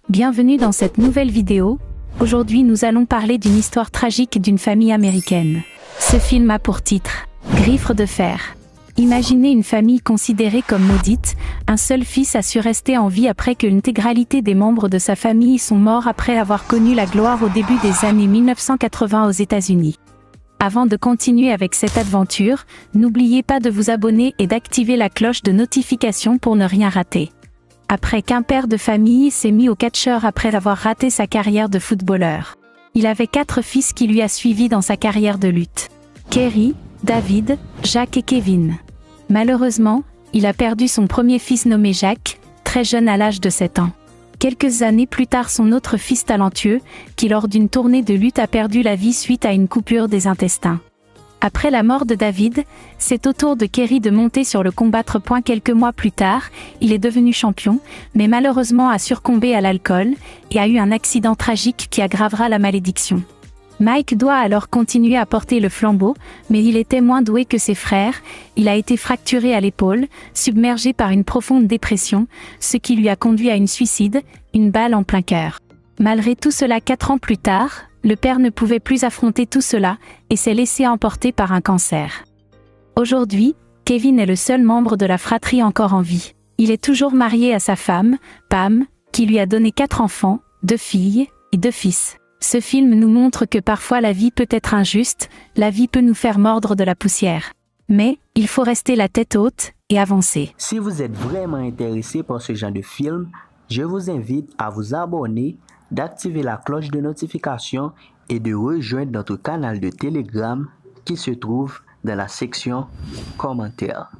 Bienvenue dans cette nouvelle vidéo. Aujourd'hui nous allons parler d'une histoire tragique d'une famille américaine. Ce film a pour titre « Griffes de fer ». Imaginez une famille considérée comme maudite, un seul fils a su rester en vie après que l'intégralité des membres de sa famille sont morts après avoir connu la gloire au début des années 1980 aux États-Unis. Avant de continuer avec cette aventure, n'oubliez pas de vous abonner et d'activer la cloche de notification pour ne rien rater. Après qu'un père de famille s'est mis au catcheur après avoir raté sa carrière de footballeur. Il avait 4 fils qui lui a suivi dans sa carrière de lutte. Kerry, David, Jacques et Kevin. Malheureusement, il a perdu son premier fils nommé Jacques, très jeune à l'âge de 7 ans. Quelques années plus tard son autre fils talentueux, qui lors d'une tournée de lutte a perdu la vie suite à une coupure des intestins. Après la mort de David, c'est au tour de Kerry de monter sur le combattre. Quelques mois plus tard, il est devenu champion, mais malheureusement a succombé à l'alcool, et a eu un accident tragique qui aggravera la malédiction. Mike doit alors continuer à porter le flambeau, mais il était moins doué que ses frères, il a été fracturé à l'épaule, submergé par une profonde dépression, ce qui lui a conduit à une suicide, une balle en plein cœur. Malgré tout cela 4 ans plus tard, le père ne pouvait plus affronter tout cela, et s'est laissé emporter par un cancer. Aujourd'hui, Kevin est le seul membre de la fratrie encore en vie. Il est toujours marié à sa femme, Pam, qui lui a donné 4 enfants, 2 filles et 2 fils. Ce film nous montre que parfois la vie peut être injuste, la vie peut nous faire mordre de la poussière. Mais, il faut rester la tête haute et avancer. Si vous êtes vraiment intéressé par ce genre de film, je vous invite à vous abonner, d'activer la cloche de notification et de rejoindre notre canal de Telegram qui se trouve dans la section commentaires.